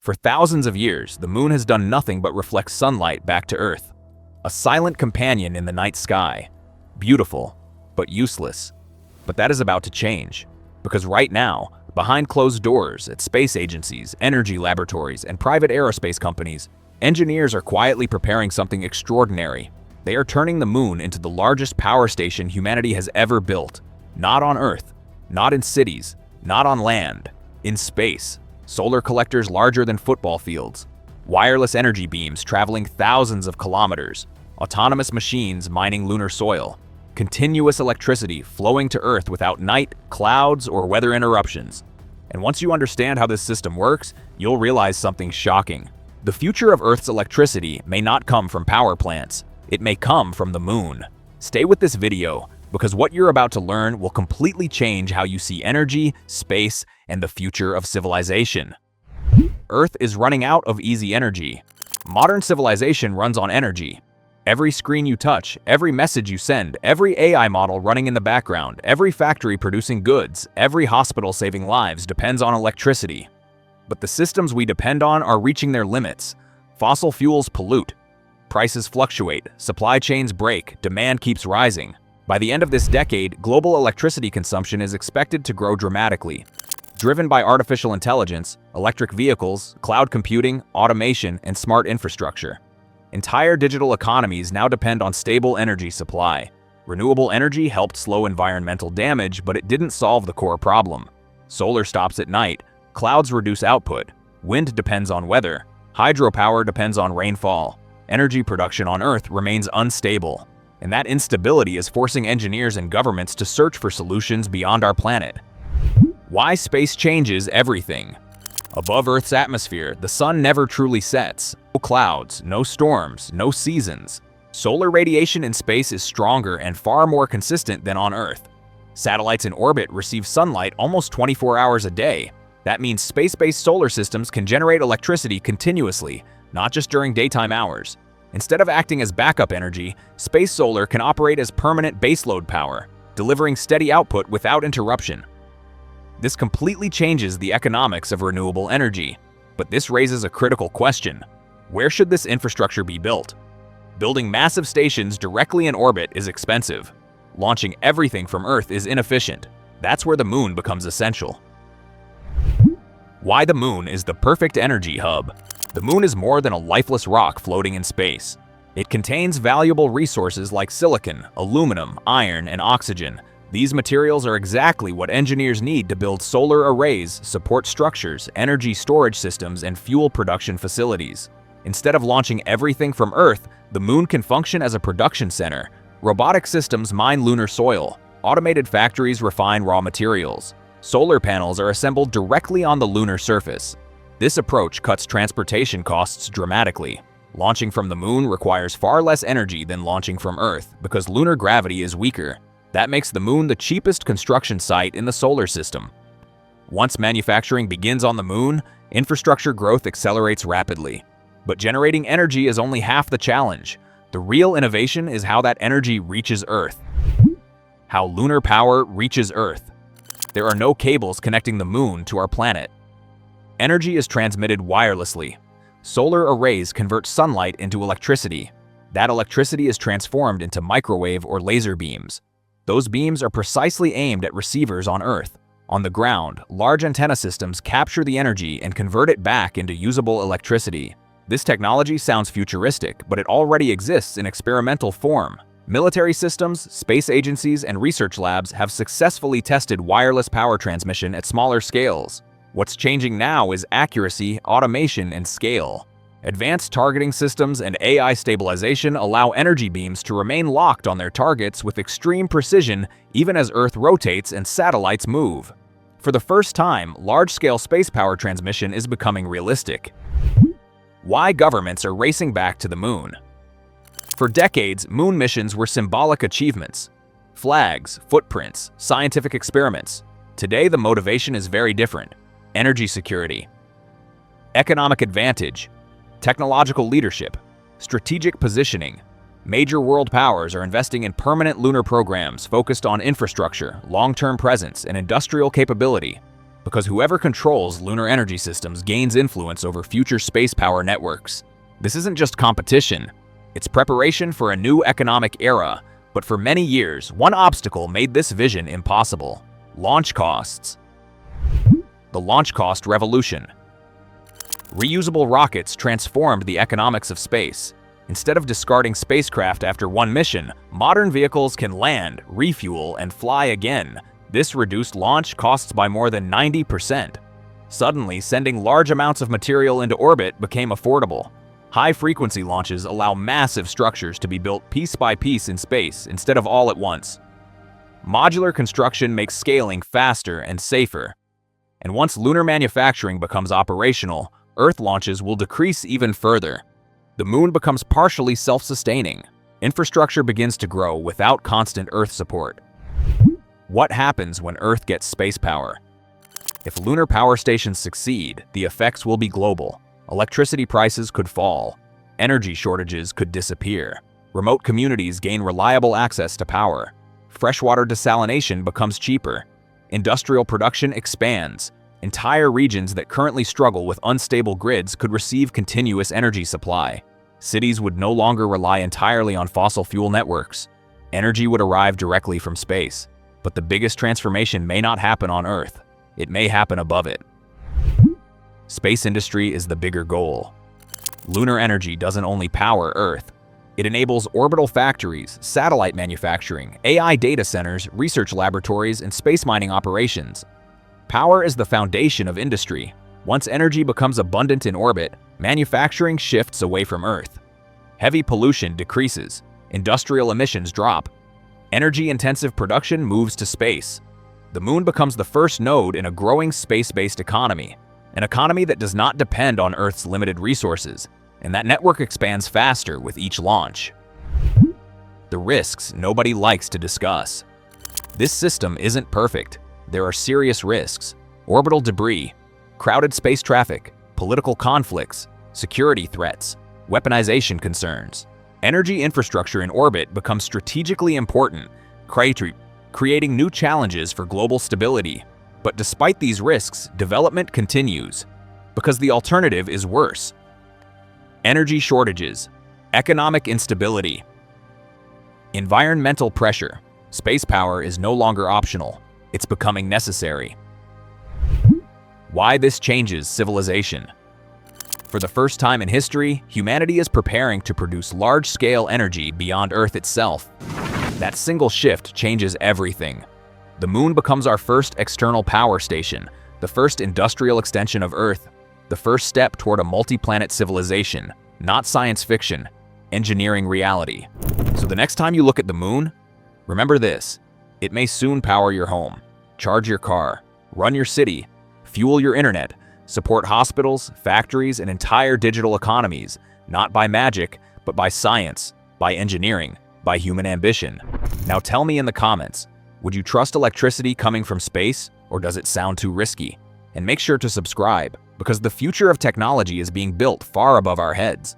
For thousands of years, the moon has done nothing but reflect sunlight back to Earth. A silent companion in the night sky. Beautiful, but useless. But that is about to change. Because right now, behind closed doors at space agencies, energy laboratories, and private aerospace companies, engineers are quietly preparing something extraordinary. They are turning the moon into the largest power station humanity has ever built. Not on Earth, not in cities, not on land, in space. Solar collectors larger than football fields, wireless energy beams traveling thousands of kilometers, autonomous machines mining lunar soil, continuous electricity flowing to Earth without night, clouds, or weather interruptions. And once you understand how this system works, you'll realize something shocking. The future of Earth's electricity may not come from power plants. It may come from the moon. Stay with this video, because what you're about to learn will completely change how you see energy, space, and the future of civilization. Earth is running out of easy energy. Modern civilization runs on energy. Every screen you touch, every message you send, every AI model running in the background, every factory producing goods, every hospital saving lives depends on electricity. But the systems we depend on are reaching their limits. Fossil fuels pollute. Prices fluctuate, supply chains break, demand keeps rising. By the end of this decade, global electricity consumption is expected to grow dramatically. Driven by artificial intelligence, electric vehicles, cloud computing, automation, and smart infrastructure. Entire digital economies now depend on stable energy supply. Renewable energy helped slow environmental damage, but it didn't solve the core problem. Solar stops at night, clouds reduce output, wind depends on weather, hydropower depends on rainfall. Energy production on Earth remains unstable. And that instability is forcing engineers and governments to search for solutions beyond our planet. Why space changes everything. Above Earth's atmosphere, the sun never truly sets. No clouds, no storms, no seasons. Solar radiation in space is stronger and far more consistent than on Earth. Satellites in orbit receive sunlight almost 24 hours a day. That means space-based solar systems can generate electricity continuously, not just during daytime hours. Instead of acting as backup energy, space solar can operate as permanent baseload power, delivering steady output without interruption. This completely changes the economics of renewable energy. But this raises a critical question. Where should this infrastructure be built? Building massive stations directly in orbit is expensive. Launching everything from Earth is inefficient. That's where the moon becomes essential. Why the moon is the perfect energy hub. The moon is more than a lifeless rock floating in space. It contains valuable resources like silicon, aluminum, iron, and oxygen. These materials are exactly what engineers need to build solar arrays, support structures, energy storage systems, and fuel production facilities. Instead of launching everything from Earth, the moon can function as a production center. Robotic systems mine lunar soil. Automated factories refine raw materials. Solar panels are assembled directly on the lunar surface. This approach cuts transportation costs dramatically. Launching from the moon requires far less energy than launching from Earth because lunar gravity is weaker. That makes the moon the cheapest construction site in the solar system. Once manufacturing begins on the moon, infrastructure growth accelerates rapidly. But generating energy is only half the challenge. The real innovation is how that energy reaches Earth. How lunar power reaches Earth. There are no cables connecting the moon to our planet. Energy is transmitted wirelessly. Solar arrays convert sunlight into electricity. That electricity is transformed into microwave or laser beams. Those beams are precisely aimed at receivers on Earth. On the ground, large antenna systems capture the energy and convert it back into usable electricity. This technology sounds futuristic, but it already exists in experimental form. Military systems, space agencies, and research labs have successfully tested wireless power transmission at smaller scales. What's changing now is accuracy, automation, and scale. Advanced targeting systems and AI stabilization allow energy beams to remain locked on their targets with extreme precision even as Earth rotates and satellites move. For the first time, large-scale space power transmission is becoming realistic. Why governments are racing back to the moon. For decades, moon missions were symbolic achievements. Flags, footprints, scientific experiments. Today, the motivation is very different. Energy security, economic advantage, technological leadership, strategic positioning. Major world powers are investing in permanent lunar programs focused on infrastructure, long-term presence, and industrial capability. because whoever controls lunar energy systems gains influence over future space power networks. This isn't just competition, it's preparation for a new economic era, but for many years, one obstacle made this vision impossible: launch costs. The launch cost revolution. Reusable rockets transformed the economics of space. Instead of discarding spacecraft after one mission, modern vehicles can land, refuel, and fly again. This reduced launch costs by more than 90%. Suddenly, sending large amounts of material into orbit became affordable. High-frequency launches allow massive structures to be built piece by piece in space instead of all at once. Modular construction makes scaling faster and safer. And once lunar manufacturing becomes operational, Earth launches will decrease even further. The moon becomes partially self-sustaining. Infrastructure begins to grow without constant Earth support. What happens when Earth gets space power? If lunar power stations succeed, the effects will be global. Electricity prices could fall. Energy shortages could disappear. Remote communities gain reliable access to power. Freshwater desalination becomes cheaper. Industrial production expands. Entire regions that currently struggle with unstable grids could receive continuous energy supply. Cities would no longer rely entirely on fossil fuel networks. Energy would arrive directly from space. But the biggest transformation may not happen on Earth. It may happen above it. Space industry is the bigger goal. Lunar energy doesn't only power Earth. It enables orbital factories, satellite manufacturing, AI data centers, research laboratories, and space mining operations. Power is the foundation of industry. Once energy becomes abundant in orbit, manufacturing shifts away from Earth. Heavy pollution decreases. Industrial emissions drop. Energy-intensive production moves to space. The moon becomes the first node in a growing space-based economy, an economy that does not depend on Earth's limited resources, and that network expands faster with each launch. The risks nobody likes to discuss. This system isn't perfect. There are serious risks: orbital debris, crowded space traffic, political conflicts, security threats, weaponization concerns. Energy infrastructure in orbit becomes strategically important, creating new challenges for global stability. But despite these risks, development continues, because the alternative is worse. Energy shortages, economic instability, environmental pressure. Space power is no longer optional. It's becoming necessary. Why this changes civilization. For the first time in history, humanity is preparing to produce large-scale energy beyond Earth itself. That single shift changes everything. The moon becomes our first external power station, the first industrial extension of Earth, the first step toward a multi-planet civilization, not science fiction, engineering reality. So the next time you look at the moon, remember this: it may soon power your home, charge your car, run your city, fuel your internet, support hospitals, factories, and entire digital economies, not by magic, but by science, by engineering, by human ambition. Now tell me in the comments, would you trust electricity coming from space, or does it sound too risky? And make sure to subscribe, because the future of technology is being built far above our heads.